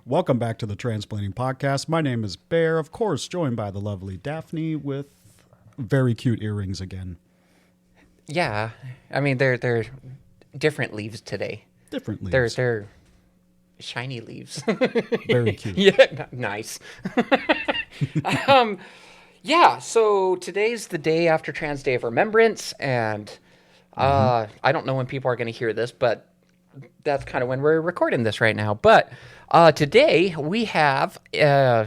Welcome back to the Transplanting Podcast. My name is Bear, of course, joined by the lovely Daphne with very cute earrings again. Yeah, I mean they're different leaves today. Different leaves. They're shiny leaves. Very cute. Yeah, nice. Yeah. So today's the day after Trans Day of Remembrance, and I don't know when people are going to hear this, but that's kind of when we're recording this right now. But today we have. I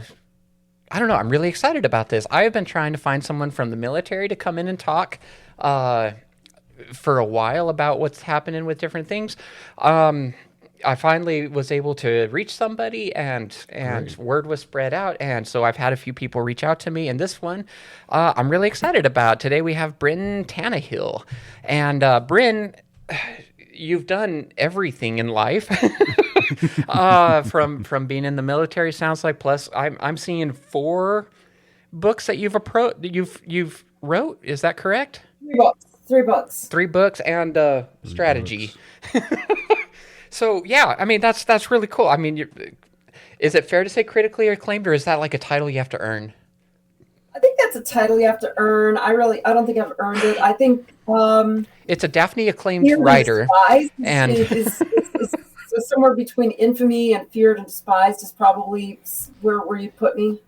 don't know. I'm really excited about this. I have been trying to find someone from the military to come in and talk for a while about what's happening with different things. I finally was able to reach somebody, and word was spread out, and so I've had a few people reach out to me, and this one I'm really excited about. Today we have Brynn Tannehill, and Brynn, you've done everything in life. From being in the military, sounds like. Plus, I'm seeing 4 books that you've wrote. Is that correct? 3 books. 3 books and strategy. So yeah, I mean that's really cool. I mean, is it fair to say critically acclaimed, or is that like a title you have to earn? I think that's a title you have to earn. I don't think I've earned it. I think it's a Daphne acclaimed writer, and is somewhere between infamy and feared and despised is probably where you put me.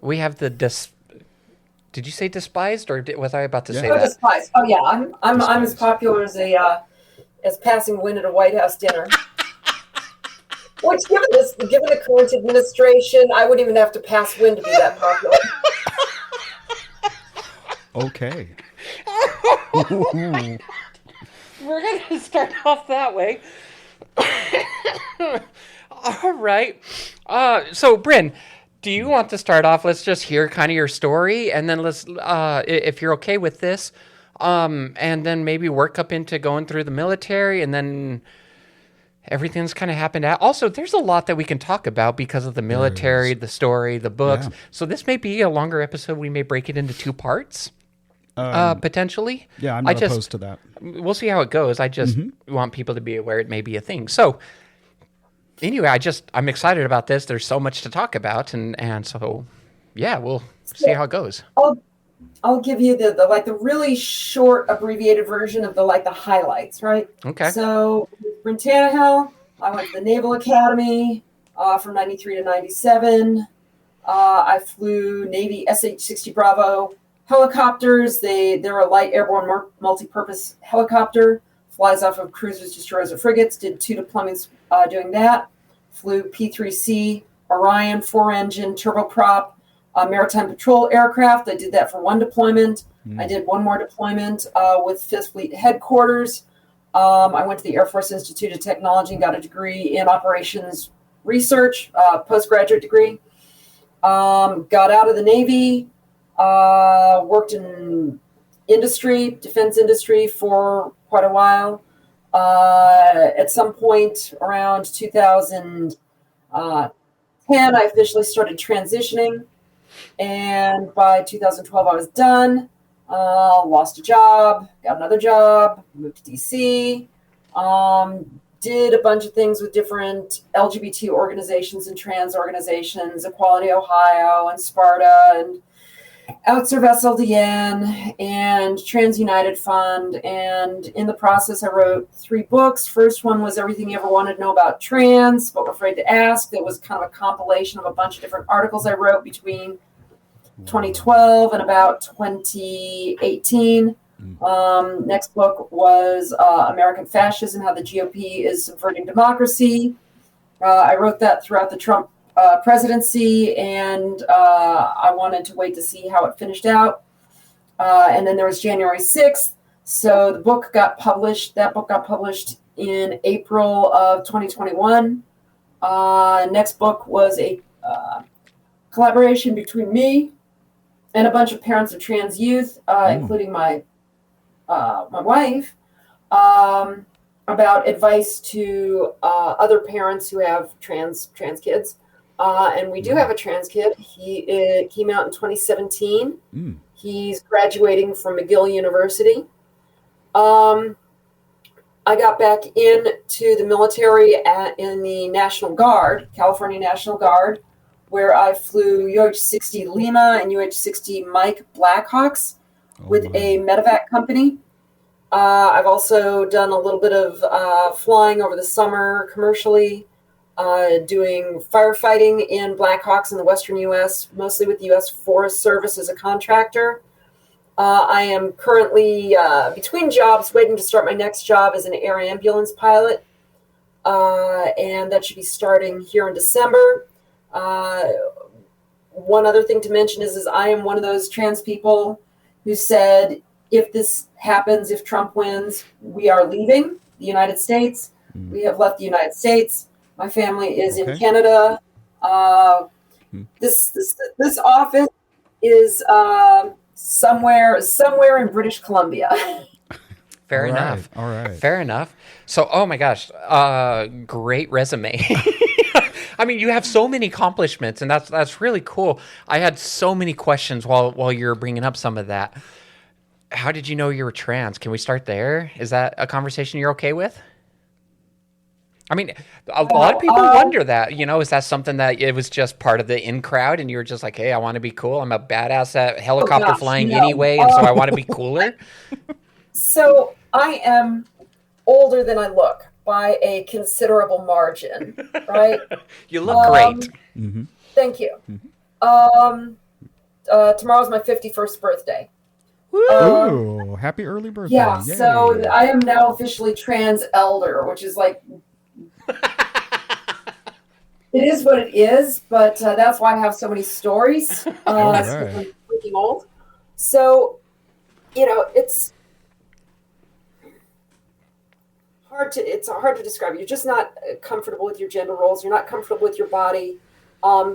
We have the Did you say despised, or was I about to say that? Despised. Oh yeah, I'm as popular as passing wind at a White House dinner. Which, given the current administration, I wouldn't even have to pass wind to be that popular. Okay. We're gonna start off that way. All right. So Brynn, do you want to start off? Let's just hear kind of your story, and then let's, if you're okay with this, and then maybe work up into going through the military, and then everything's kind of happened. Also, there's a lot that we can talk about because of the military, the story, the books. Yeah. So this may be a longer episode. We may break it into 2 parts. Potentially. Yeah, I'm not opposed to that. We'll see how it goes. I just want people to be aware it may be a thing. So anyway, I'm excited about this. There's so much to talk about, and so yeah, we'll see how it goes. I'll give you the really short abbreviated version of the highlights, right? Okay. So Brynn Tannehill, I went to the Naval Academy from 93 to 97. I flew Navy SH-60 Bravo helicopters. They're a light airborne multi-purpose helicopter. Flies off of cruisers, destroyers, or frigates. Did 2 deployments doing that. Flew P-3C Orion 4-engine turboprop maritime patrol aircraft. I did that for 1 deployment. I did 1 more deployment with 5th Fleet headquarters. I went to the Air Force Institute of Technology and got a degree in operations research, postgraduate degree. Got out of the Navy. Worked in defense industry for quite a while. At some point around 2010, I officially started transitioning. And by 2012, I was done. Lost a job, got another job, moved to DC. Did a bunch of things with different LGBT organizations and trans organizations, Equality Ohio and Sparta, and Outserve SLDN and Trans United Fund. And in the process, I wrote 3 books. First one was Everything You Ever Wanted to Know About Trans, but Were Afraid to Ask. That was kind of a compilation of a bunch of different articles I wrote between 2012 and about 2018. Next book was American Fascism, How the GOP is Subverting Democracy. I wrote that throughout the Trump presidency, and I wanted to wait to see how it finished out. And then there was January 6th. So the book got published. That book got published in April of 2021. Next book was a collaboration between me and a bunch of parents of trans youth, including my wife, about advice to other parents who have trans kids. And we do have a trans kid. He came out in 2017. He's graduating from McGill University. I got back into the military in the National Guard, California National Guard, where I flew UH-60 Lima and UH-60 Mike Blackhawks with a medevac company. I've also done a little bit of flying over the summer commercially, doing firefighting in Blackhawks in the western U.S., mostly with the U.S. Forest Service as a contractor. I am currently between jobs, waiting to start my next job as an air ambulance pilot, and that should be starting here in December. One other thing to mention is I am one of those trans people who said, if this happens, if Trump wins, we are leaving the United States. We have left the United States. My family is in Canada. This office is somewhere in British Columbia. Fair enough. All right. Fair enough. So, oh my gosh, great resume. I mean, you have so many accomplishments, and that's really cool. I had so many questions while you were bringing up some of that. How did you know you were trans? Can we start there? Is that a conversation you're okay with? I mean, a lot of people wonder that, is that something that it was just part of the in crowd and you were just like, hey, I want to be cool. I'm a badass at helicopter flying anyway, and so I want to be cooler. So I am older than I look by a considerable margin, right? You look great. Thank you. Tomorrow's my 51st birthday. Ooh, happy early birthday. Yeah, Yay. so I am now officially trans elder, which is like, it is what it is, but that's why I have so many stories. I'm freaking old. So, it's hard to describe. You're just not comfortable with your gender roles. You're not comfortable with your body.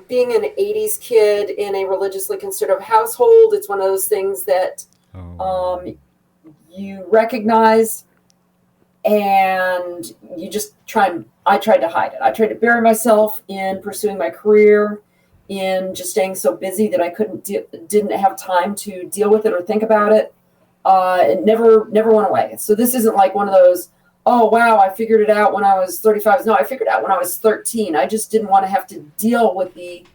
Being an 80s kid in a religiously conservative household, it's one of those things that you recognize, and you just I tried to hide it. I tried to bury myself in pursuing my career, in just staying so busy that I didn't have time to deal with it or think about it. It never went away. So this isn't like one of those, oh, wow, I figured it out when I was 35. No, I figured it out when I was 13. I just didn't want to have to deal with the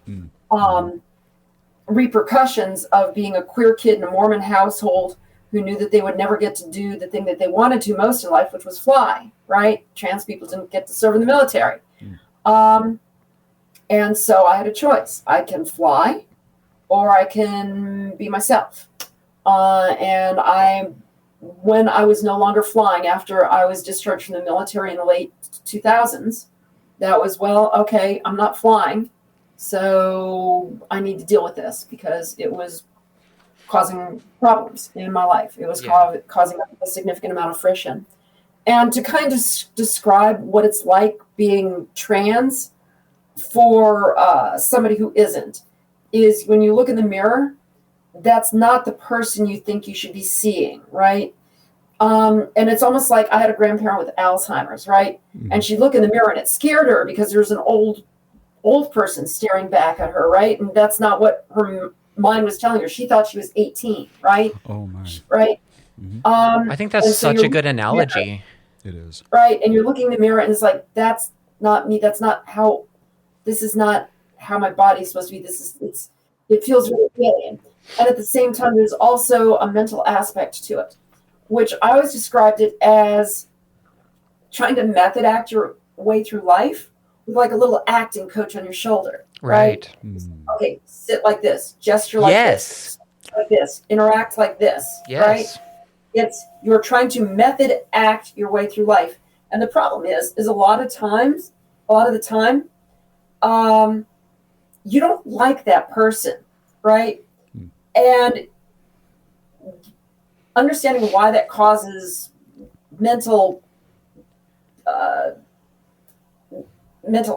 repercussions of being a queer kid in a Mormon household who knew that they would never get to do the thing that they wanted to most in life, which was fly, right? Trans people didn't get to serve in the military. And so I had a choice. I can fly or I can be myself. And when I was no longer flying after I was discharged from the military in the late 2000s, that was, well, okay, I'm not flying. So I need to deal with this because it was causing problems in my life. It was causing a significant amount of friction. And to kind of describe what it's like being trans for somebody who isn't, is when you look in the mirror, that's not the person you think you should be seeing, right? And it's almost like I had a grandparent with Alzheimer's, right? And she'd look in the mirror and it scared her because there's an old person staring back at her, right? And that's not what her mind was telling her. She thought she was 18, right? Oh my. Right? I think that's such a good analogy. It is. Right. And you're looking in the mirror and it's like, that's not me. This is not how my body's supposed to be. It feels really alien. And at the same time, there's also a mental aspect to it, which I always described it as trying to method act your way through life with like a little acting coach on your shoulder. Right. Okay, sit like this, gesture like this, like this, interact like this. Right? You're trying to method act your way through life. And the problem is a lot of the time, you don't like that person, right? And understanding why that causes mental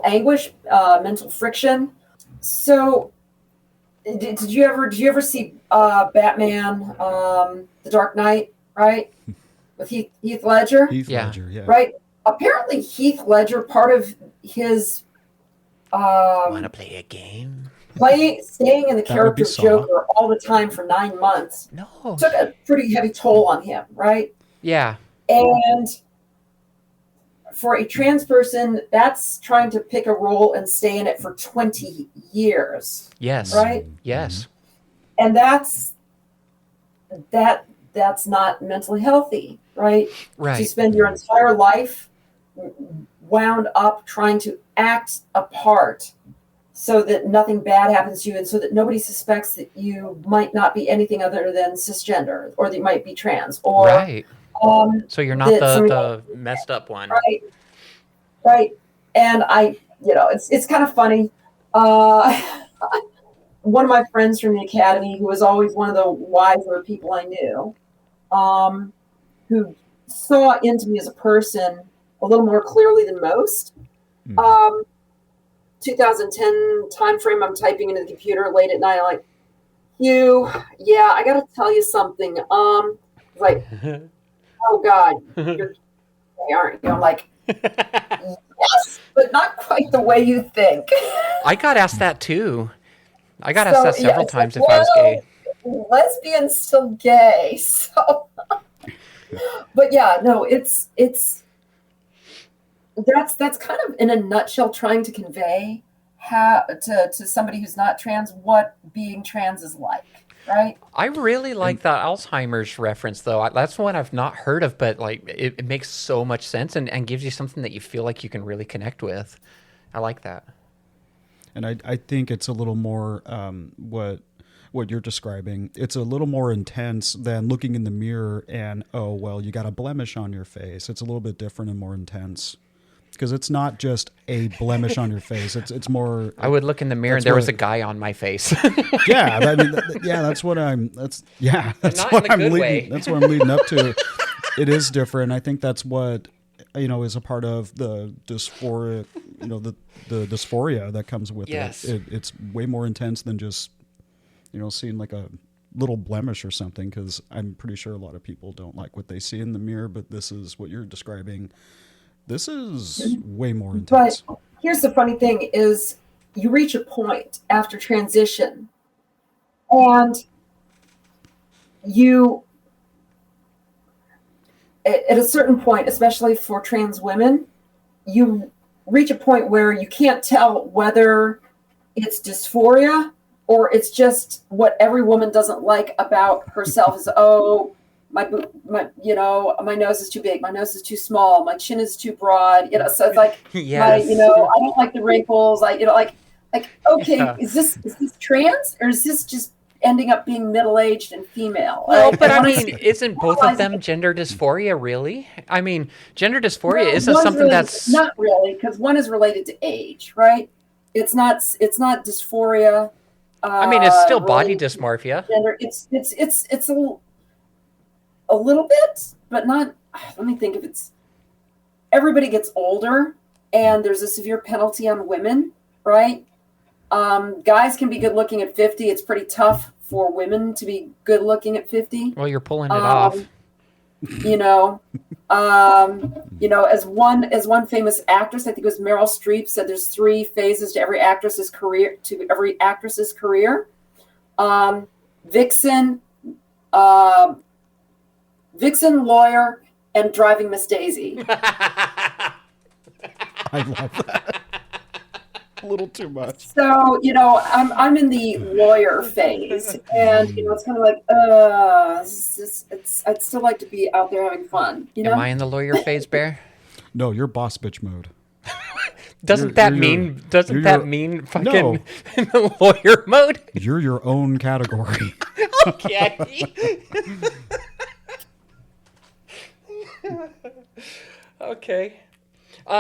anguish, mental friction. So, did you ever see Batman, The Dark Knight, right? With Heath Ledger? Heath Ledger, yeah. Right? Apparently, Heath Ledger, part of his want to play a game? Staying in the character of Joker all the time for 9 months took a pretty heavy toll on him, right? Yeah. And for a trans person, that's trying to pick a role and stay in it for 20 years. Yes. Right? Yes. And that's not mentally healthy, right? Right. To spend your entire life wound up trying to act a part so that nothing bad happens to you and so that nobody suspects that you might not be anything other than cisgender or that you might be trans or Right. So you're not the messed up one. Right. And it's kind of funny. One of my friends from the academy, who was always one of the wiser people I knew, who saw into me as a person a little more clearly than most. 2010 timeframe, I'm typing into the computer late at night. I'm like, I got to tell you something. Like, oh God, you're gay, aren't you? I'm like, yes, but not quite the way you think. I got asked that too. I got asked that several times if I was gay. Lesbian's still gay, so. But yeah, no, it's that's kind of in a nutshell trying to convey to somebody who's not trans what being trans is like, right? I really like the Alzheimer's reference, though. That's one I've not heard of, but like it makes so much sense and gives you something that you feel like you can really connect with. I like that. And I think it's a little more what you're describing. It's a little more intense than looking in the mirror and, oh, well, you got a blemish on your face. It's a little bit different and more intense. Because it's not just a blemish on your face. It's more. I would look in the mirror and there was a guy on my face. Yeah, that's what I'm. That's what I'm leading. That's what I'm leading up to. It is different. I think that's what is a part of the dysphoria. The dysphoria that comes with yes. it. It's way more intense than just seeing like a little blemish or something. Because I'm pretty sure a lot of people don't like what they see in the mirror. But this is what you're describing. This is way more intense. But here's the funny thing is you reach a point after transition and you, at a certain point, especially for trans women, you reach a point where you can't tell whether it's dysphoria or it's just what every woman doesn't like about herself is, my nose is too big, my nose is too small, my chin is too broad, so it's like, yes. I don't like the wrinkles, okay, is this trans or is this just ending up being middle-aged and female? Well, but I mean, isn't both of them gender dysphoria, really? I mean, gender dysphoria isn't something really, that's... Not really, because one is related to age, right? It's not dysphoria. I mean, it's still body dysmorphia. Gender. It's a little bit, but not. Let me think. If it's everybody gets older, and there's a severe penalty on women, right? Guys can be good looking at 50. It's pretty tough for women to be good looking at 50. Well, you're pulling it off. As one famous actress, I think it was Meryl Streep, said there's 3 phases to every actress's career. Vixen, lawyer, and driving Miss Daisy. I love that. A little too much. So, I'm in the lawyer phase, and it's kind of like, I'd still like to be out there having fun. Am I in the lawyer phase, Bear? No, you're boss bitch mode. Doesn't that mean fucking in the lawyer mode? You're your own category. Okay. Okay.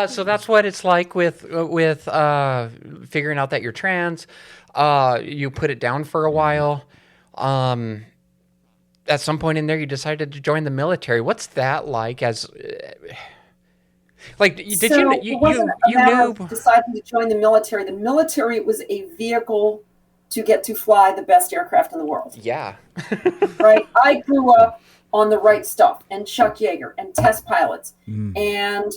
So that's what it's like with figuring out that you're trans. You put it down for a while. At some point in there, you decided to join the military. What's that like? Deciding to join the military? The military was a vehicle to get to fly the best aircraft in the world. Yeah. Right. I grew up on the right stuff and Chuck Yeager and test pilots and.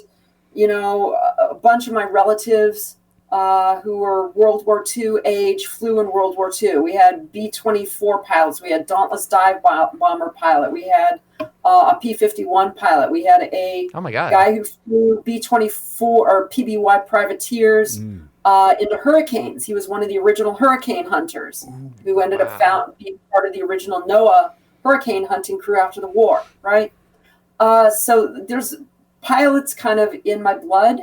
A bunch of my relatives who were World War II age flew in World War II. We had B-24 pilots. We had Dauntless dive bomber pilot. We had a P-51 pilot. We had a Oh my God. guy who flew B-24 or PBY privateers into hurricanes. He was one of the original hurricane hunters who ended up being part of the original NOAA hurricane hunting crew after the war, right? So there's pilots kind of in my blood.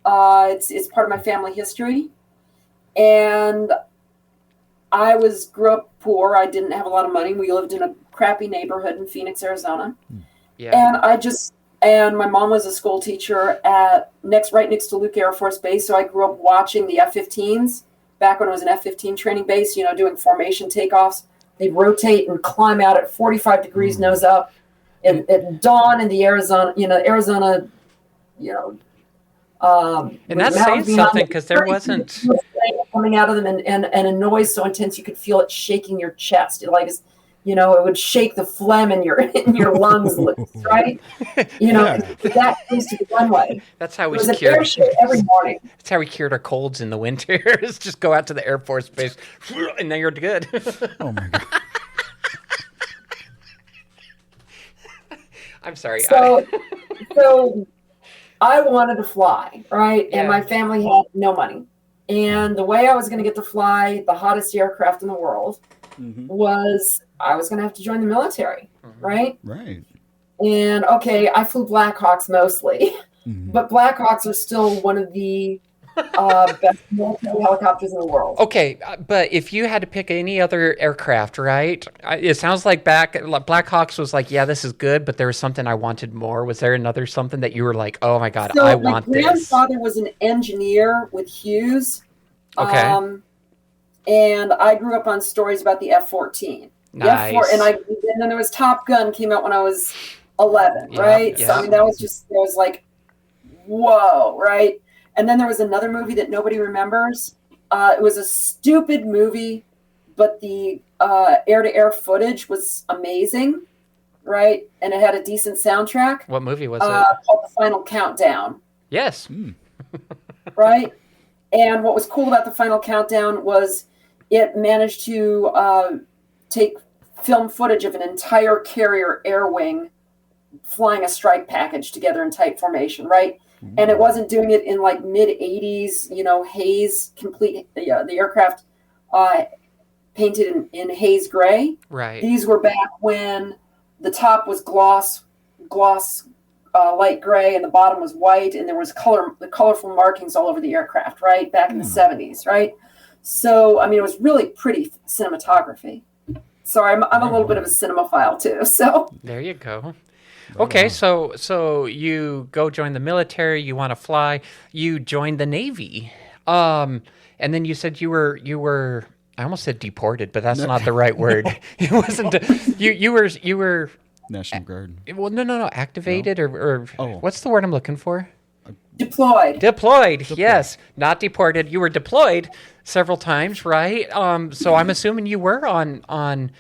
It's part of my family history. And I grew up poor. I didn't have a lot of money. We lived in a crappy neighborhood in Phoenix, Arizona. Yeah. And my mom was a school teacher right next to Luke Air Force Base. So I grew up watching the F-15s back when it was an F-15 training base, doing formation takeoffs. They'd rotate and climb out at 45 degrees nose up at dawn in the Arizona, and that's saying something because there wasn't coming out of them and a noise so intense you could feel it shaking your chest. It would shake the phlegm in your lungs loose, right? That goes to the runway. That's how we cured every morning. That's how we cured our colds in the winter. Is just go out to the Air Force Base, and then you're good. Oh my God. I'm sorry. So I wanted to fly, right? And my family had no money. And the way I was going to get to fly the hottest aircraft in the world was I was going to have to join the military, right? Right. And I flew Blackhawks mostly, but Blackhawks are still one of the best military helicopters in the world. Okay, but if you had to pick any other aircraft, right? It sounds like Blackhawks was like, yeah, this is good, but there was something I wanted more. Was there another something that you were like, oh my God, I want this? My grandfather was an engineer with Hughes. Okay. And I grew up on stories about the F-14. Nice. And then there was Top Gun came out when I was 11, right? Yeah. So I mean, that was like, whoa, right? And then there was another movie that nobody remembers. It was a stupid movie, but the air-to-air footage was amazing, right? And it had a decent soundtrack. What movie was it? Called The Final Countdown. Yes. Right? And what was cool about The Final Countdown was it managed to take film footage of an entire carrier air wing flying a strike package together in tight formation, right? And it wasn't doing it in like mid-80s, haze, complete, the aircraft painted in haze gray. Right. These were back when the top was gloss light gray and the bottom was white, and there was colorful markings all over the aircraft, right? Back in the 70s, right? So, I mean, it was really pretty cinematography. So I'm a little bit of a cinemaphile too, so. There you go. Okay, so you go join the military, you want to fly, you join the Navy. And then you said you were I almost said deported, but that's not the right word. It wasn't you were National Guard. Well, no, activated or what's the word I'm looking for? Deployed. Yes, not deported. You were deployed several times, right? So I'm assuming you were on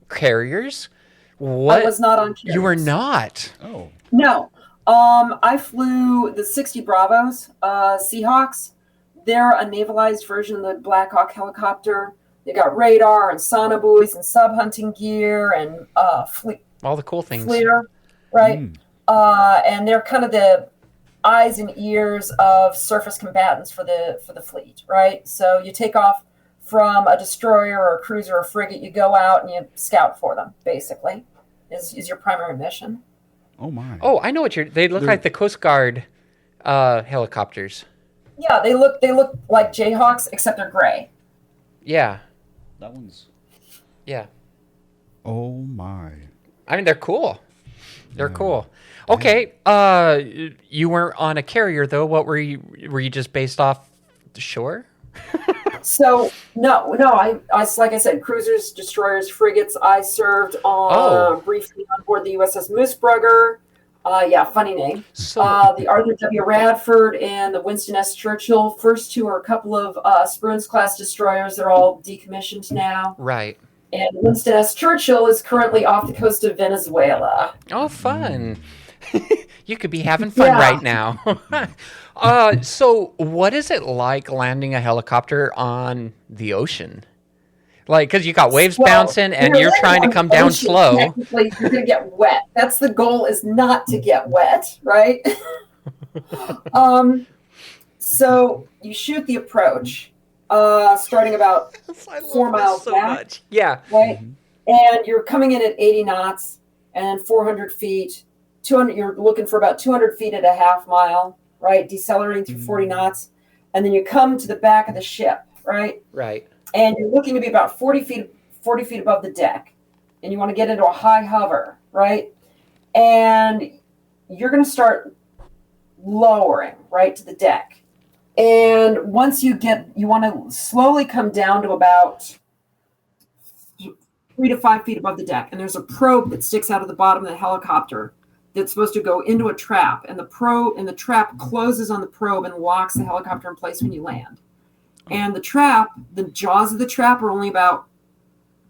carriers. What? I was not on carriers. You were not. Oh. No. I flew the 60 Bravos, Seahawks. They're a navalized version of the Black Hawk helicopter. They got radar and sonobuoys and sub-hunting gear and all the cool things. FLIR, right? And they're kind of the eyes and ears of surface combatants for the fleet, right? So you take off from a destroyer or a cruiser or frigate, you go out and you scout for them, basically, is your primary mission. Oh, my. Oh, I know they look like the Coast Guard helicopters. Yeah, they look like Jayhawks, except they're gray. Yeah. That one's... Yeah. Oh, my. I mean, they're cool. They're cool. Okay, you weren't on a carrier, though. What were you just based off the shore? So no, I like I said, cruisers, destroyers, frigates. I served briefly on board the USS Moosebrugger. Funny name. So, the Arthur W. Radford and the Winston S. Churchill. First two are a couple of Spruance class destroyers. They're all decommissioned now. Right. And Winston S. Churchill is currently off the coast of Venezuela. Oh, fun. You could be having fun right now. So what is it like landing a helicopter on the ocean? Like, because you got waves slow. bouncing and When you're landing trying to on come the down ocean, slow. technically, you're going to get wet. That's the goal, is not to get wet, right? So you shoot the approach, starting about I 4 love miles this so back, much. Yeah. right? And you're coming in at 80 knots and 400 feet, 200. You're looking for about 200 feet at a half mile, right? Decelerating through 40 knots, and then you come to the back of the ship, right? Right. And you're looking to be about 40 feet above the deck, and you want to get into a high hover, right? And you're going to start lowering right to the deck. And once you want to slowly come down to about 3 to 5 feet above the deck. And there's a probe that sticks out of the bottom of the helicopter that's supposed to go into a trap. And the trap closes on the probe and locks the helicopter in place when you land. And the jaws of the trap are only about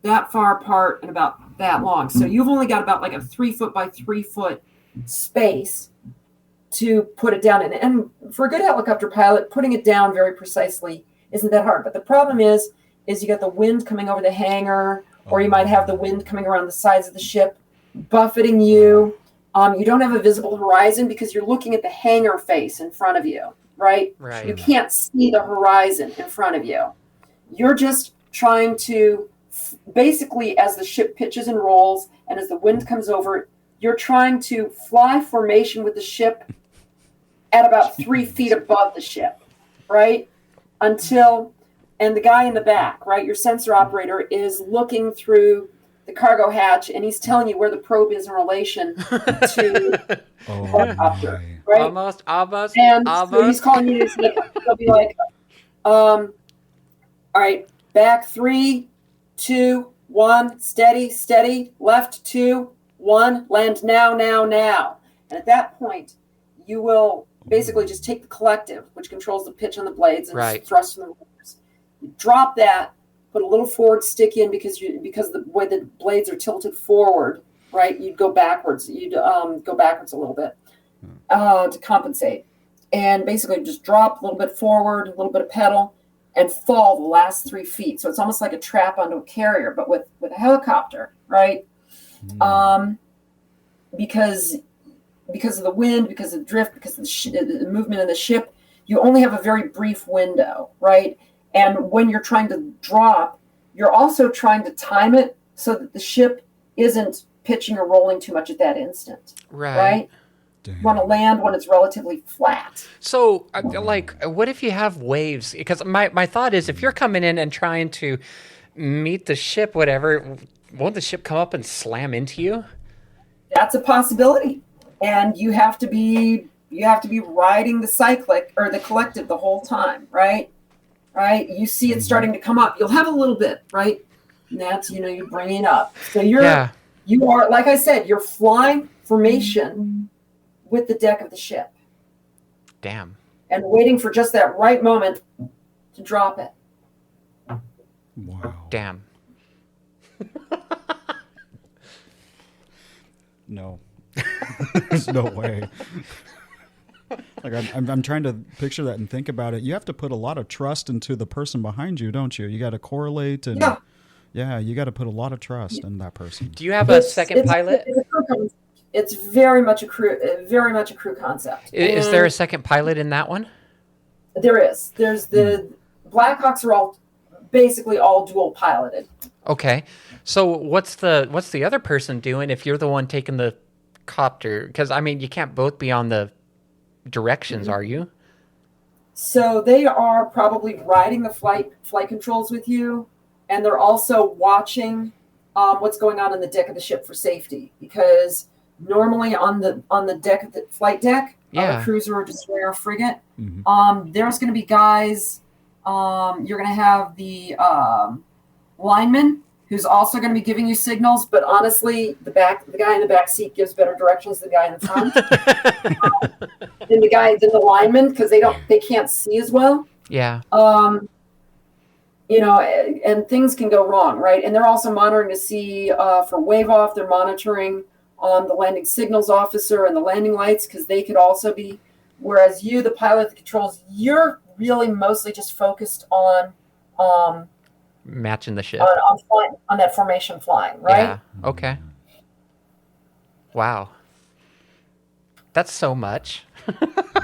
that far apart and about that long. So you've only got about like a 3 foot by 3 foot space to put it down. And for a good helicopter pilot, putting it down very precisely isn't that hard. But the problem is you got the wind coming over the hangar, or you might have the wind coming around the sides of the ship, buffeting you. You don't have a visible horizon because you're looking at the hangar face in front of you, right? Right. You can't see the horizon in front of you. You're just trying to, basically, as the ship pitches and rolls and as the wind comes over, you're trying to fly formation with the ship at about 3 feet above the ship, right? And the guy in the back, right, your sensor operator, is looking through the cargo hatch, and he's telling you where the probe is in relation to the helicopter, right? Almost. And so he's calling you, he'll be like, all right, back 3, 2, 1, steady, left 2, 1, land now. And at that point, you will basically just take the collective, which controls the pitch on the blades and thrust in the rotors. You drop that, put a little forward stick in because the way the blades are tilted forward, right? You'd go backwards. You'd go backwards a little bit to compensate. And basically just drop a little bit forward, a little bit of pedal, and fall the last 3 feet. So it's almost like a trap onto a carrier, but with a helicopter, right? Because of the wind, because of the drift, because of the movement of the ship, you only have a very brief window, right? And when you're trying to drop, you're also trying to time it so that the ship isn't pitching or rolling too much at that instant, right? You want to land when it's relatively flat. So, like, what if you have waves? Because my thought is, if you're coming in and trying to meet the ship, whatever, won't the ship come up and slam into you? That's a possibility. And you have to be riding the cyclic or the collective the whole time, right? Right? You see it starting to come up. You'll have a little bit, right? And that's, you bring it up. So you are, like I said, you're flying formation with the deck of the ship. Damn. And waiting for just that right moment to drop it. Wow. Damn. No. There's no way. Like I'm trying to picture that and think about it. You have to put a lot of trust into the person behind you, don't you? You got to correlate and you got to put a lot of trust in that person. Do you have a second pilot? It's very much a crew concept. Is there a second pilot in that one? There is. There's the Blackhawks are all basically all dual piloted. Okay. So what's the other person doing if you're the one taking the copter? Because I mean, you can't both be on the directions, are you? So they are probably riding the flight controls with you, and they're also watching what's going on the deck of the ship for safety. Because normally on the deck of the flight deck, a cruiser or destroyer or frigate, there's going to be guys. You're going to have the lineman who's also going to be giving you signals, but honestly, the guy in the back seat gives better directions than the guy in the front. than the lineman, because they can't see as well. Yeah. And things can go wrong, right? And they're also monitoring to see for wave off. They're monitoring the landing signals officer and the landing lights, because they could also be. Whereas you, the pilot that controls, you're really mostly just focused on matching the ship. On that formation flying, right? Yeah. Okay. Wow. That's so much.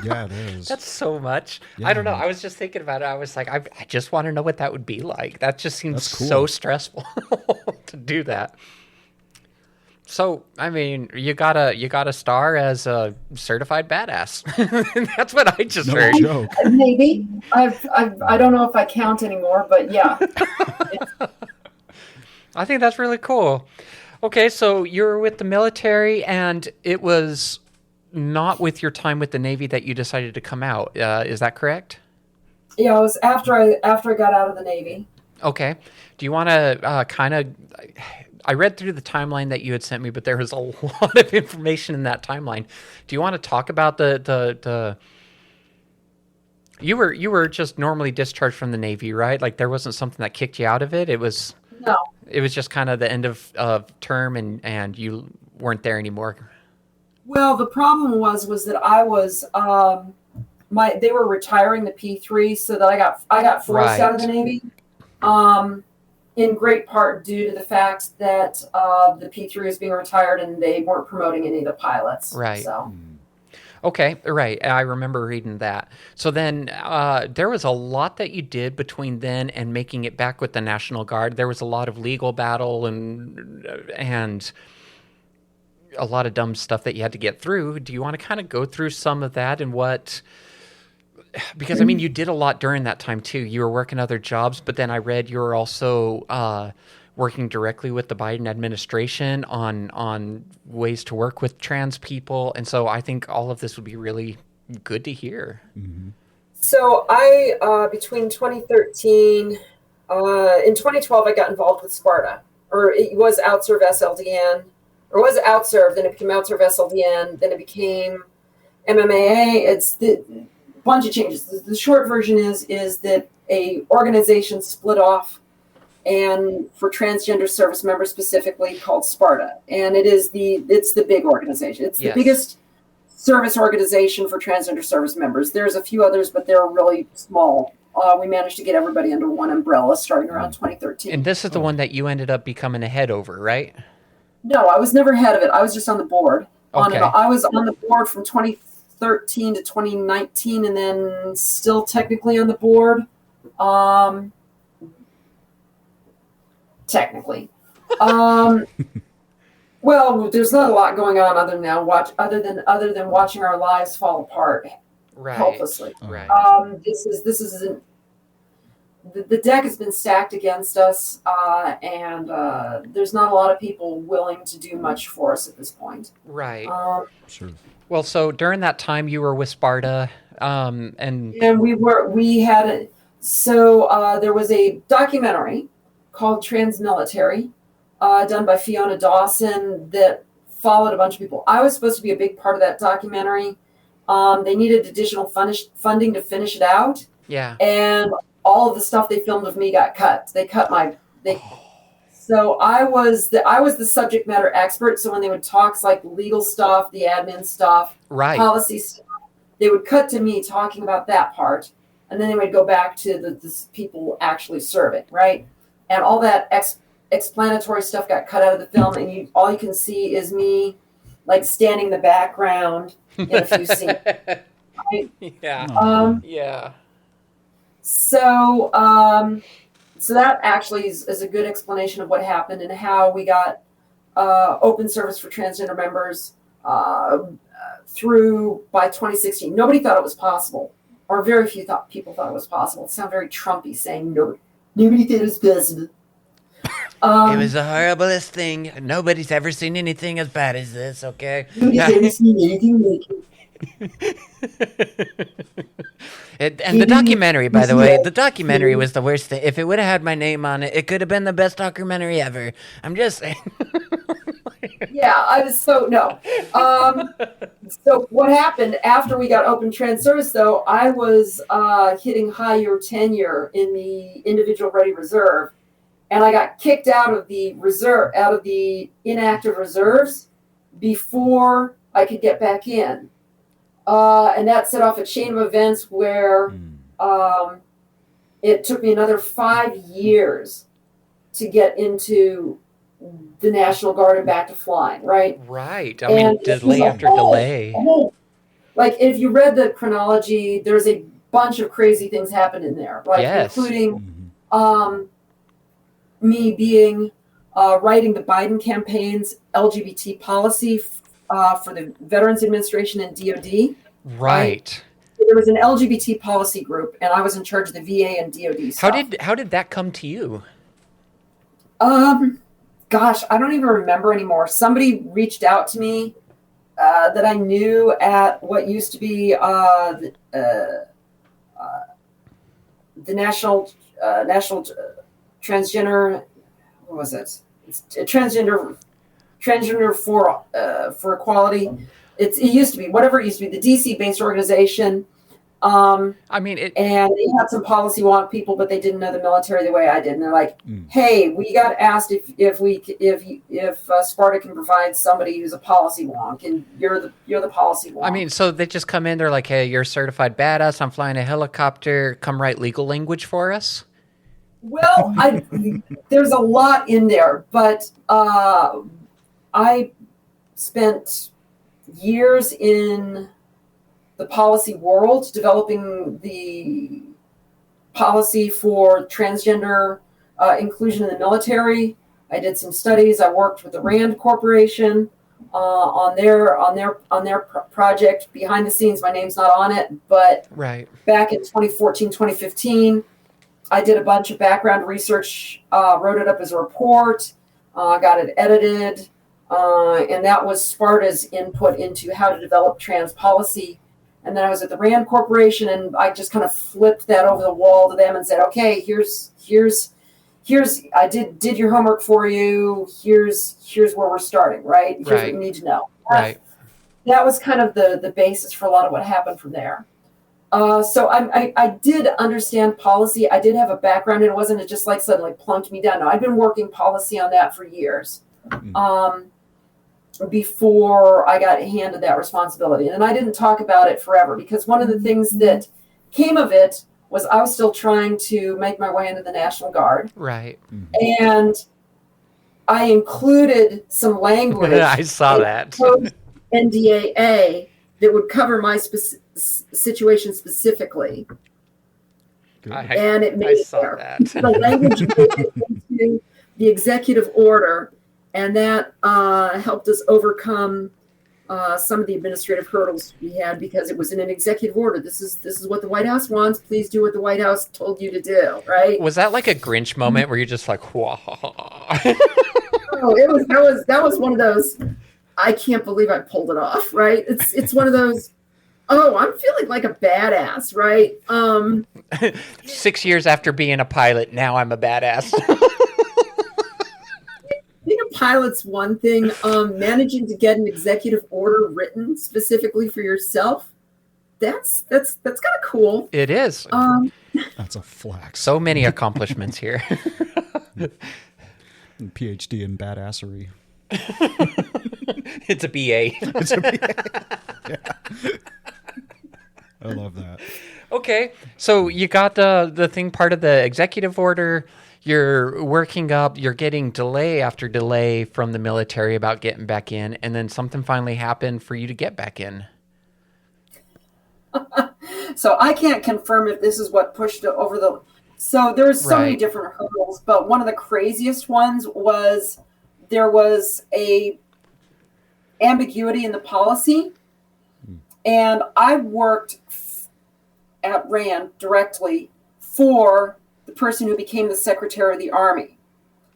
Yeah, it is. That's so much. Yeah. I don't know. I was just thinking about it. I was like, I just want to know what that would be like. That just seems That's cool. so stressful to do that. So, I mean, you got a star as a certified badass. That's what I just No heard. joke. Maybe. I don't know if I count anymore, but yeah. I think that's really cool. Okay, so you were with the military, and it was not with your time with the Navy that you decided to come out. Is that correct? Yeah, it was after I got out of the Navy. Okay. Do you want to kind of? I read through the timeline that you had sent me, but there was a lot of information in that timeline. Do you want to talk about the? You were just normally discharged from the Navy, right? Like there wasn't something that kicked you out of it. It was just kind of the end of term, and you weren't there anymore. Well, the problem was that I was they were retiring the P3, so that I got forced out of the Navy. In great part due to the fact that the P3 was being retired and they weren't promoting any of the pilots. Right. So. Okay, right. I remember reading that. So then there was a lot that you did between then and making it back with the National Guard. There was a lot of legal battle and a lot of dumb stuff that you had to get through. Do you want to kind of go through some of that and what... Because, I mean, you did a lot during that time, too. You were working other jobs, but then I read you were also working directly with the Biden administration on ways to work with trans people. And so I think all of this would be really good to hear. Mm-hmm. So I, between 2013, in 2012, I got involved with Sparta. Or it was OutServe SLDN. Or it was OutServe, then it became OutServe SLDN, then it became MMAA. It's the... bunch of changes. The short version is that a organization split off, and for transgender service members specifically, called Sparta, and it's the big organization. It's the biggest service organization for transgender service members. There's a few others, but they're really small. We managed to get everybody under one umbrella starting around 2013. And this is the one that you ended up becoming a head over, right? No, I was never head of it. I was just on the board. Okay. I was on the board from 2013 to 2019, and then still technically on the board. Technically. Well, there's not a lot going on other than watching our lives fall apart helplessly. Right. This isn't. The deck has been stacked against us, and there's not a lot of people willing to do much for us at this point. Right. Sure. Well, so during that time you were with Sparta, and there was a documentary called Transmilitary, done by Fiona Dawson, that followed a bunch of people. I was supposed to be a big part of that documentary. They needed additional funding to finish it out. Yeah. And all of the stuff they filmed of me got cut. They cut So I was the subject matter expert. So when they would talk like legal stuff, the admin stuff, policy stuff, they would cut to me talking about that part, and then they would go back to the people actually serving, right? And all that explanatory stuff got cut out of the film, and all you can see is me like standing in the background in a few scenes. Right? Yeah. Yeah. So that actually is a good explanation of what happened and how we got open service for transgender members through by 2016. Nobody thought it was possible, or very few people thought it was possible. It sounds very Trumpy saying nobody thought it was possible. It was the horriblest thing. Nobody's ever seen anything as bad as this, okay? Nobody's ever seen anything like it. And the documentary, by the way, was the worst thing. If it would have had my name on it, it could have been the best documentary ever. I'm just saying. Yeah, so what happened after we got open trans service, though, I was hitting higher tenure in the individual ready reserve, and I got kicked out of the inactive reserves before I could get back in. And that set off a chain of events where it took me another 5 years to get into the National Guard and back to flying, right? Right. I And mean, it was delay after delay. like if you read the chronology, there's a bunch of crazy things happen in there, like Yes. including me being writing the Biden campaign's LGBT policy for the Veterans Administration and DoD. Right. There was an LGBT policy group, and I was in charge of the VA and DoD stuff. How did that come to you? Gosh, I don't even remember anymore. Somebody reached out to me that I knew at what used to be the National Transgender. What was it? It's a transgender for equality. It used to be whatever it used to be, the DC based organization. I mean, and they had some policy wonk people, but they didn't know the military the way I did. And they're like, "Hey, we got asked if Sparta can provide somebody who's a policy wonk, and you're the policy wonk." I mean, so they just come in. They're like, "Hey, you're a certified badass. I'm flying a helicopter. Come write legal language for us." Well, there's a lot in there, but I spent years in the policy world, developing the policy for transgender inclusion in the military. I did some studies. I worked with the Rand Corporation on their project behind the scenes. My name's not on it, but right back in 2014, 2015, I did a bunch of background research, wrote it up as a report, got it edited, and that was Sparta's input into how to develop trans policy. And then I was at the Rand Corporation, and I just kind of flipped that over the wall to them and said, "Okay, here's I did your homework for you. Here's where we're starting, right? Here's what you need to know." Right. That was kind of the basis for a lot of what happened from there. So I did understand policy. I did have a background. It wasn't just like suddenly plunked me down. No, I've been working policy on that for years. Before I got handed that responsibility. And I didn't talk about it forever, because one of the things that came of it was I was still trying to make my way into the National Guard. Right. And I included some language. I saw that. NDAA that would cover my situation specifically. And it made that. The language made it into the executive order. And that helped us overcome some of the administrative hurdles we had, because it was in an executive order. This is what the White House wants. Please do what the White House told you to do. Right? Was that like a Grinch moment where you're just like, "Whoa"? Oh, that was one of those. I can't believe I pulled it off. Right? It's one of those. Oh, I'm feeling like a badass. Right? 6 years after being a pilot, now I'm a badass. Being a pilot's one thing. Managing to get an executive order written specifically for yourself, that's kind of cool. It is. That's a flex. So many accomplishments here. PhD in badassery. It's a BA. It's a BA. Yeah. I love that. Okay, so you got the thing part of the executive order. You're working up, you're getting delay after delay from the military about getting back in, and then something finally happened for you to get back in. So I can't confirm if this is what pushed it over the... So there was so many different hurdles, but one of the craziest ones was there was a ambiguity in the policy, and I worked at RAND directly for the person who became the Secretary of the Army.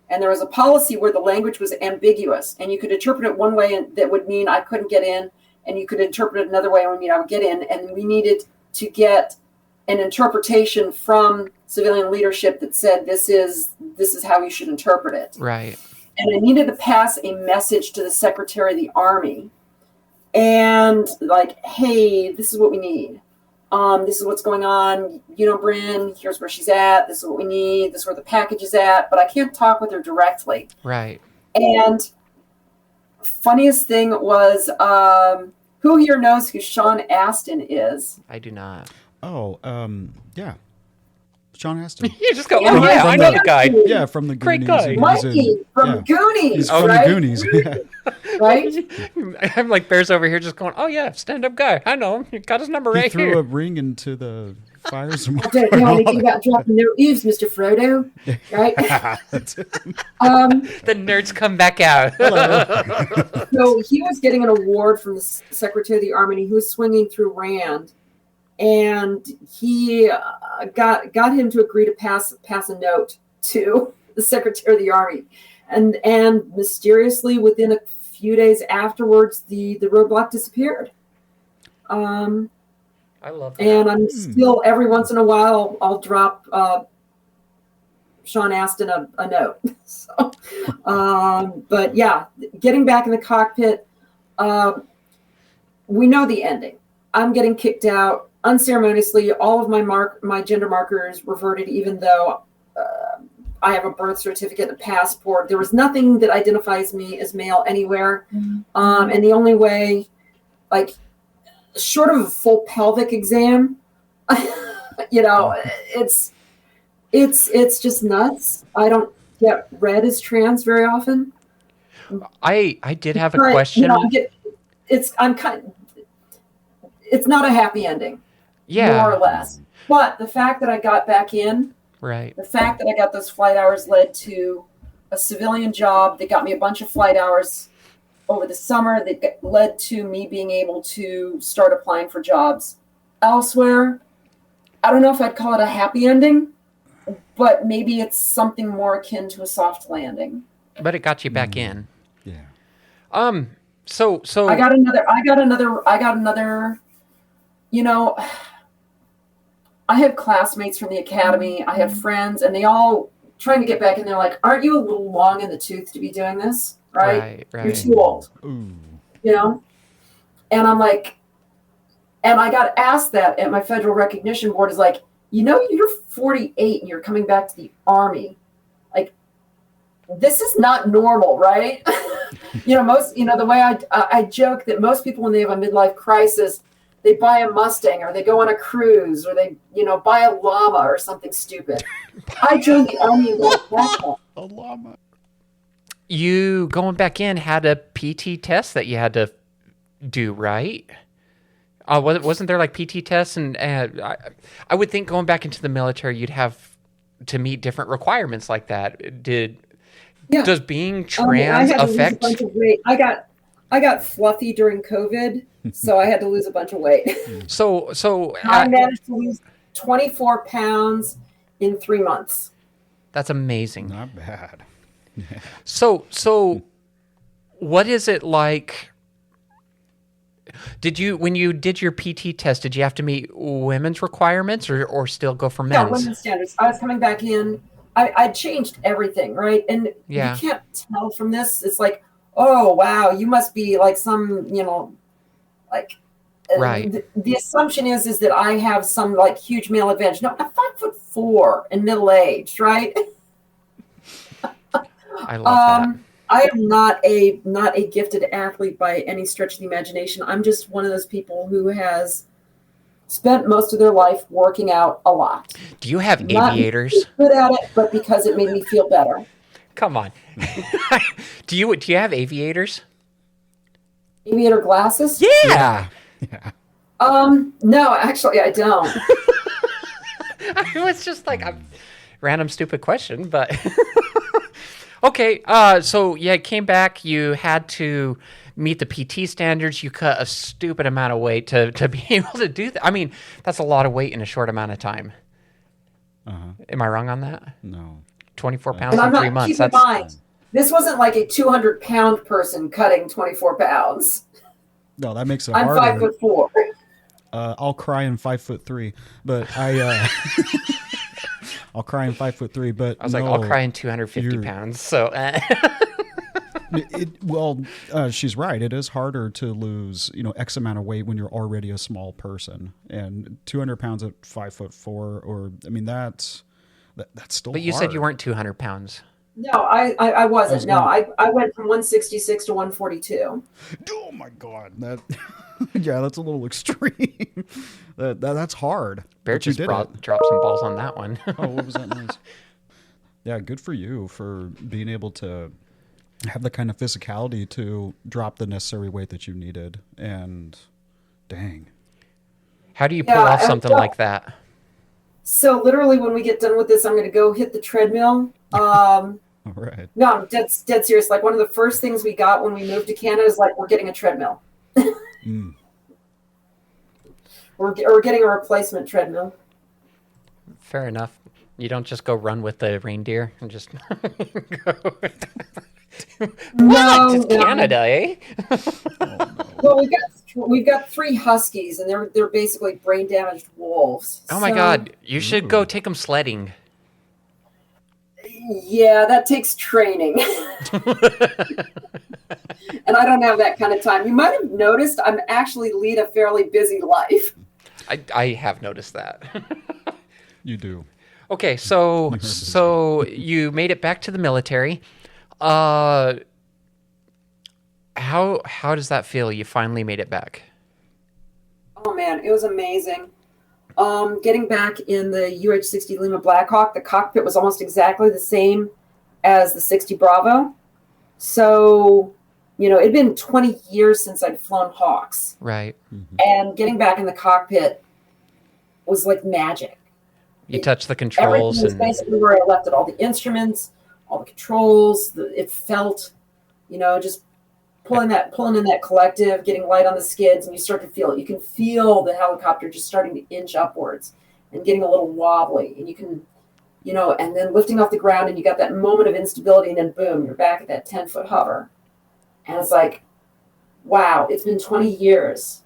And there was a policy where the language was ambiguous, and you could interpret it one way and that would mean I couldn't get in, and you could interpret it another way and would mean I would get in. And we needed to get an interpretation from civilian leadership that said this is how you should interpret it. Right. And I needed to pass a message to the Secretary of the Army, and like, hey, this is what we need. This is what's going on. Brynn, here's where she's at. This is what we need. This is where the package is at. But I can't talk with her directly. Right. And funniest thing was, who here knows who Sean Astin is? I do not. Oh, yeah. Sean Astin. You just go, Yeah, oh yeah, from I know the- the guy. Yeah, from the Great Goonies. guy. and Mikey from yeah. Goonies, He's from right? the Goonies. Yeah. Right? I'm like Bear's over here just going, oh yeah, stand-up guy. I know him. He got his number He right threw here. a ring into the fires. I don't know anything about dropping no eaves, Mr. Frodo. Right? The nerds come back out. So he was getting an award from the Secretary of the Army, and he was swinging through Rand, and he got him to agree to pass a note to the Secretary of the Army, and mysteriously within a few days afterwards, the roadblock disappeared. I love that. And I'm still, every once in a while, I'll drop Sean Astin a note. So, but yeah, getting back in the cockpit, we know the ending. I'm getting kicked out unceremoniously. All of my gender markers reverted, even though I have a birth certificate and a passport. There was nothing that identifies me as male anywhere. And the only way, like, short of a full pelvic exam, it's just nuts. I don't get read as trans very often. I did have a But, question. It's not a happy ending, Yeah. more or less. But the fact that I got back in, Right. the fact that I got those flight hours led to a civilian job that got me a bunch of flight hours over the summer that led to me being able to start applying for jobs elsewhere. I don't know if I'd call it a happy ending, but maybe it's something more akin to a soft landing. But it got you back in. Yeah. So I got another, I have classmates from the academy. I have friends, and they all trying to get back in. They're like, aren't you a little long in the tooth to be doing this? Right. You're too old. Ooh. And I'm like, and I got asked that at my federal recognition board, is like, you're 48 and you're coming back to the Army. Like, this is not normal, right? The way I joke that most people, when they have a midlife crisis, they buy a Mustang or they go on a cruise or they, buy a llama or something stupid. I joined the Army and got that. A llama. You going back in had a PT test that you had to do, right? Wasn't there like PT tests? And I would think going back into the military, you'd have to meet different requirements like that. Does being trans I had to affect? lose a bunch of weight. I got fluffy during COVID, so I had to lose a bunch of weight. So I managed to lose 24 pounds in 3 months. That's amazing. Not bad. So what is it like? When you did your PT test, did you have to meet women's requirements or still go for men's? Yeah, women's standards. I was coming back in. I changed everything, right? And you can't tell from this. It's like, oh, wow, you must be like some, like, right. The assumption is that I have some like huge male advantage. No, I'm 5'4" and middle-aged, right? I love that. I am not a gifted athlete by any stretch of the imagination. I'm just one of those people who has spent most of their life working out a lot. Do you have Not aviators? good at it, but because it made me feel better. Come on. Do you have aviators? Aviator glasses? Yeah. No, actually I don't. It's just like a random stupid question, but okay. So came back. You had to meet the PT standards. You cut a stupid amount of weight to be able to do that. I mean, that's a lot of weight in a short amount of time. Am I wrong on that? No. 24 pounds in 3 months. Keep in mind, this wasn't like a 200-pound person cutting 24 pounds. No, that makes it I'm harder. 5'4". I'll cry in 5'3", but I'll cry in 5'3", but I was like, I'll cry in 250 pounds. So, she's right. It is harder to lose, X amount of weight when you're already a small person, and 200 pounds at 5'4", that's still. But you hard. said you weren't 200 pounds. No, I wasn't. was No, going, I went from 166 to 142. oh my God, that, yeah, that's a little extreme. That's hard, Bear but you just did it. dropped some balls on that one. Oh, what was that noise? Yeah, good for you for being able to have the kind of physicality to drop the necessary weight that you needed. And dang. How do you pull Yeah, off something like that? so literally when we get done with this, I'm going to go hit the treadmill. All right. No, I'm dead serious. Like one of the first things we got when we moved to Canada is like, we're getting a treadmill. Mm. We're getting a replacement treadmill. Fair enough. You don't just go run with the reindeer and just go. What? It's Canada, eh? Well, we've got 3 huskies, and they're basically brain damaged wolves. Oh my God! You should go take them sledding. Yeah, that takes training, and I don't have that kind of time. You might have noticed I'm actually lead a fairly busy life. I have noticed that. You do. Okay, so you made it back to the military. How does that feel? You finally made it back. Oh man, it was amazing. Getting back in the UH-60 Lima Blackhawk, the cockpit was almost exactly the same as the 60 Bravo. So, it'd been 20 years since I'd flown Hawks. Right. Mm-hmm. And getting back in the cockpit was like magic. You touch the controls. Everything was basically where I left it. All the instruments, all the controls. It felt, just pulling in that collective, getting light on the skids, and you start to feel it. You can feel the helicopter just starting to inch upwards and getting a little wobbly. And you can, and then lifting off the ground, and you got that moment of instability, and then boom, you're back at that 10-foot hover. And it's like, wow, it's been 20 years,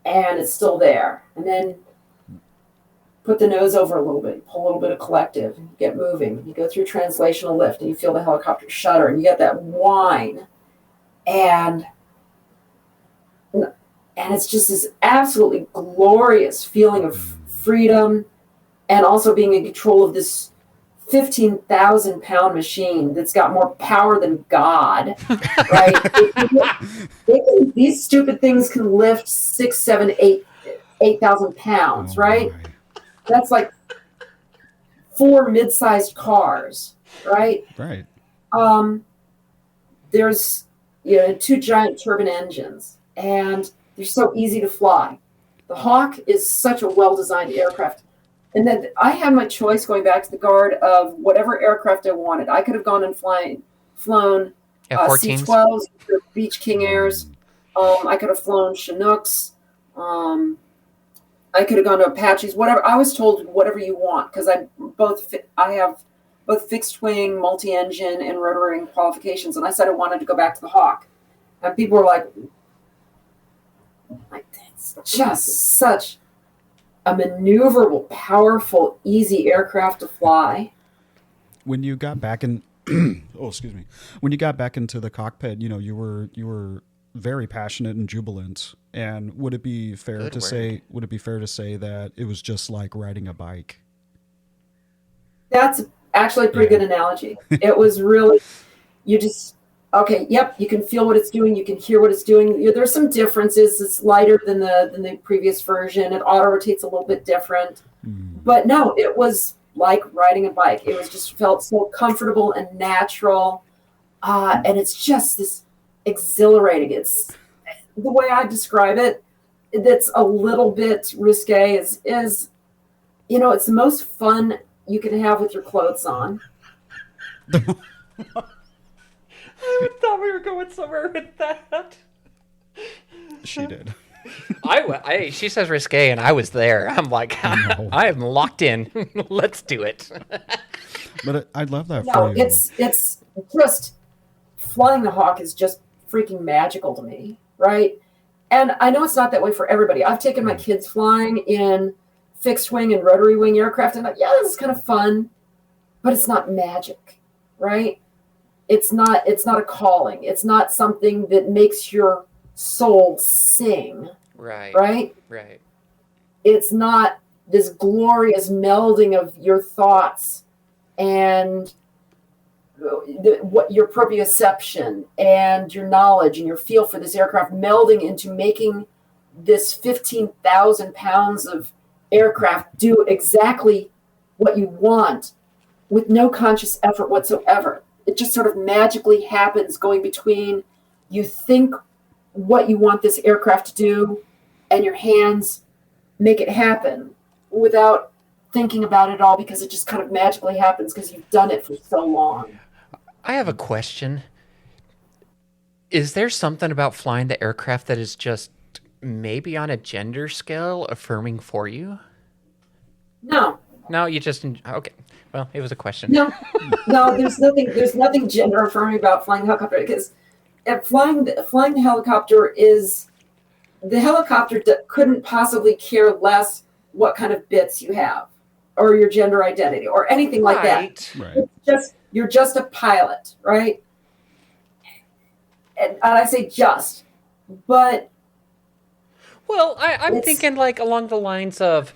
and it's still there. And then put the nose over a little bit, pull a little bit of collective, and you get moving. You go through translational lift, and you feel the helicopter shudder, and you get that whine. And it's just this absolutely glorious feeling of freedom, and also being in control of this 15,000-pound machine that's got more power than God, right? These stupid things can lift 6, 7, 8,000 pounds, right? My. That's like 4 mid-sized cars, right? Right. There's 2 giant turbine engines, and they're so easy to fly. The Hawk is such a well-designed aircraft. And then I had my choice going back to the Guard of whatever aircraft I wanted. I could have gone and flown F-14s? C-12s, Beech King Airs. I could have flown Chinooks. I could have gone to Apaches, whatever. I was told whatever you want, because I have both fixed wing, multi-engine, and rotary wing qualifications, and I said I wanted to go back to the Hawk. And people were like, it's just such a maneuverable, powerful, easy aircraft to fly. When you got back in, oh, excuse me. When you got back into the cockpit, you were very passionate and jubilant. And would it be fair to say that it was just like riding a bike? That's actually a pretty good analogy. It was really, you can feel what it's doing. You can hear what it's doing. There's some differences. It's lighter than the previous version. It auto rotates a little bit different. But no, it was like riding a bike. It was just felt so comfortable and natural. And it's just this exhilarating. It's the way I describe it. That's a little bit risque is it's the most fun you can have with your clothes on. I thought we were going somewhere with that. She did. She says risque, and I was there. I'm like, No. I am locked in. Let's do it. But I love that No, for you. it's just flying the Hawk is just freaking magical to me, right? And I know it's not that way for everybody. I've taken my kids flying in fixed wing and rotary wing aircraft, and this is kind of fun, but it's not magic, right? It's not a calling. It's not something that makes your soul sing. Right. Right? Right. It's not this glorious melding of your thoughts and what your proprioception and your knowledge and your feel for this aircraft melding into making this 15,000 pounds of aircraft do exactly what you want with no conscious effort whatsoever. It just sort of magically happens, going between you think what you want this aircraft to do and your hands make it happen without thinking about it all, because it just kind of magically happens because you've done it for so long. I have a question. Is there something about flying the aircraft that is just maybe on a gender scale affirming for you? No. No, you just okay. Well, it was a question. No, there's nothing gender affirming about flying a helicopter, because flying the helicopter is the helicopter couldn't possibly care less what kind of bits you have or your gender identity or anything like that. Right. It's you're just a pilot, right? And I say just, but well, I'm thinking like along the lines of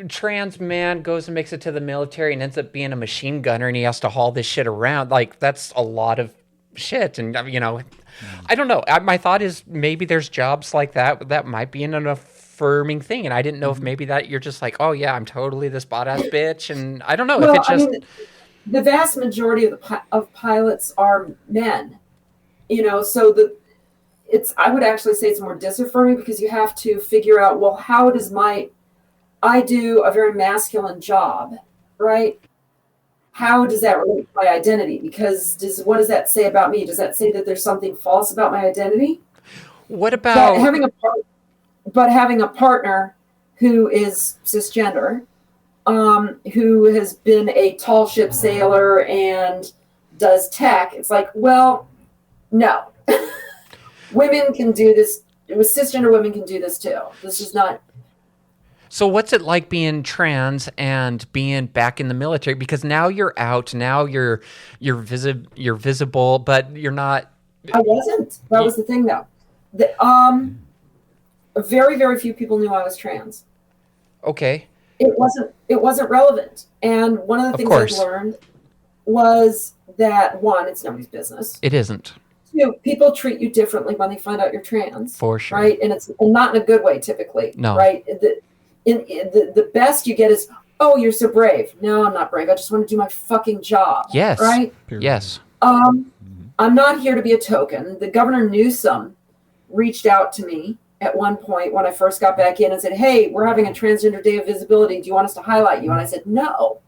trans man goes and makes it to the military and ends up being a machine gunner, and he has to haul this shit around. Like, that's a lot of shit. And, I don't know. My thought is maybe there's jobs like that might be an affirming thing. And I didn't know if maybe that you're just like, oh, yeah, I'm totally this badass bitch. And I don't know if it just... the vast majority of pilots are men, so I would actually say it's more disaffirming, because you have to figure out, well, how does I do a very masculine job, right? How does that relate to my identity? Because what does that say about me? Does that say that there's something false about my identity? What about having a partner who is cisgender, who has been a tall ship sailor and does tech? It's like, well, no. Women can do this. Cisgender women can do this too. This is not. So what's it like being trans and being back in the military? Because now you're out. Now you're visible, but you're not. I wasn't. That was the thing, though. Very, very few people knew I was trans. Okay. It wasn't relevant. And one of the things I've learned was that, one, it's nobody's business. It isn't. Two, people treat you differently when they find out you're trans. For sure. Right? And it's not in a good way, typically. No. Right? The best you get is, oh, you're so brave. No, I'm not brave. I just want to do my fucking job. Yes. Right? Period. Yes. I'm not here to be a token. The Governor Newsom reached out to me at one point when I first got back in and said, hey, we're having a Transgender Day of Visibility. Do you want us to highlight you? And I said, no.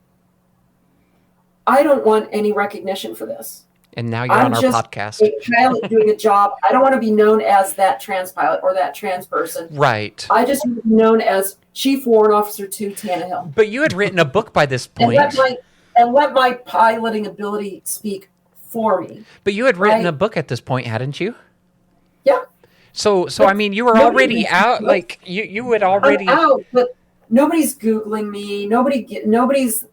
I don't want any recognition for this. And now you're on our podcast. I'm just a pilot doing a job. I don't want to be known as that trans pilot or that trans person. Right. I just want to be known as Chief Warrant Officer 2 Tannehill. But you had written a book by this point. and let my piloting ability speak for me. But you had written a book at this point, hadn't you? Yeah. So I mean, you were already out. Like you had already. I'm out, but nobody's Googling me. Nobody's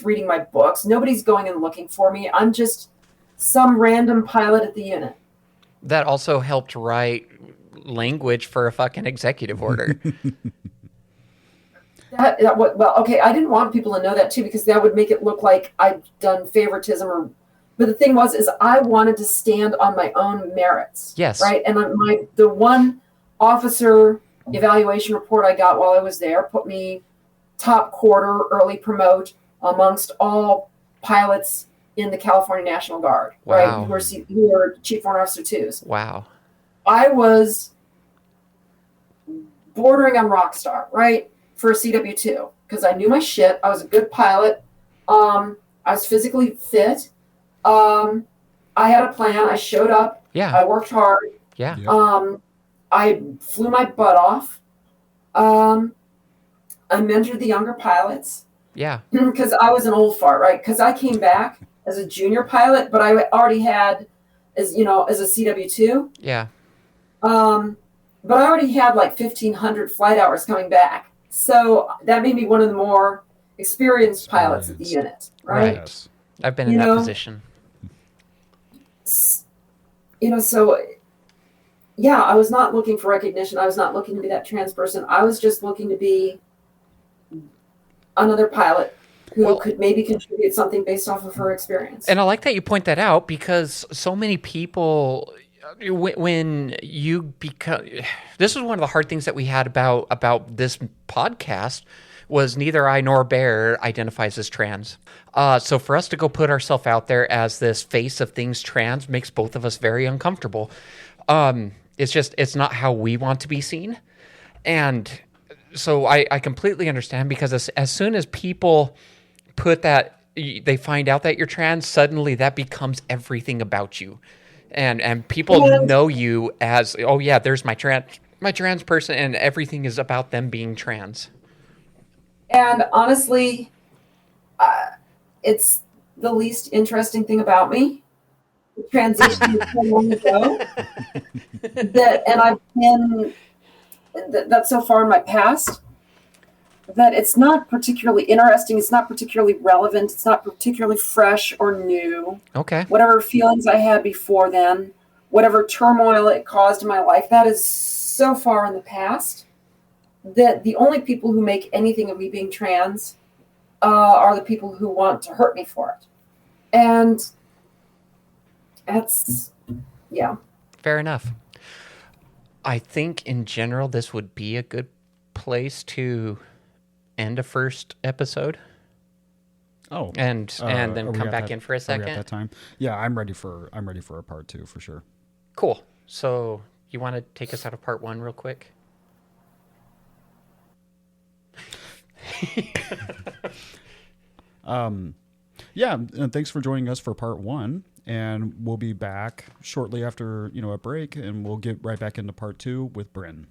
reading my books. Nobody's going and looking for me. I'm just some random pilot at the unit. That also helped write language for a fucking executive order. Okay, I didn't want people to know that too, because that would make it look like I'd done favoritism. But the thing is I wanted to stand on my own merits. Yes. Right. And the one officer evaluation report I got while I was there put me top quarter early promote amongst all pilots in the California National Guard. Wow. Right. Who are Chief Warrant Officer 2s. Wow. I was bordering on rock star, right, for a CW2, because I knew my shit. I was a good pilot. I was physically fit. I had a plan. I showed up. Yeah. I worked hard. Yeah. I flew my butt off. I mentored the younger pilots. Yeah. Because I was an old fart, right? Because I came back as a junior pilot, but I already had, as a CW2. Yeah. But I already had like 1,500 flight hours coming back. So that made me one of the more experienced pilots at the unit, right? Yes. I've been in that position. So yeah, I was not looking for recognition. I was not looking to be that trans person. I was just looking to be another pilot who could maybe contribute something based off of her experience. And I like that you point that out, because so many people, when you become, this is one of the hard things that we had about this podcast, was neither I nor Bear identifies as trans. So for us to go put ourselves out there as this face of things trans makes both of us very uncomfortable. It's not how we want to be seen. And so I completely understand, because as soon as people they find out that you're trans, suddenly that becomes everything about you. And people know you as, oh yeah, there's my trans person, and everything is about them being trans. And honestly, it's the least interesting thing about me. The transition is so long ago and I've been, that's so far in my past, that it's not particularly interesting. It's not particularly relevant. It's not particularly fresh or new. Okay. Whatever feelings I had before then, whatever turmoil it caused in my life, that is so far in the past that the only people who make anything of me being trans are the people who want to hurt me for it. And that's, yeah. Fair enough. I think in general, this would be a good place to end a first episode. Oh, and then come back in for a second. At that time, yeah, I'm ready for a part 2 for sure. Cool. So you want to take us out of part 1 real quick? Yeah, and thanks for joining us for part 1, and we'll be back shortly after a break, and we'll get right back into part 2 with Brynn.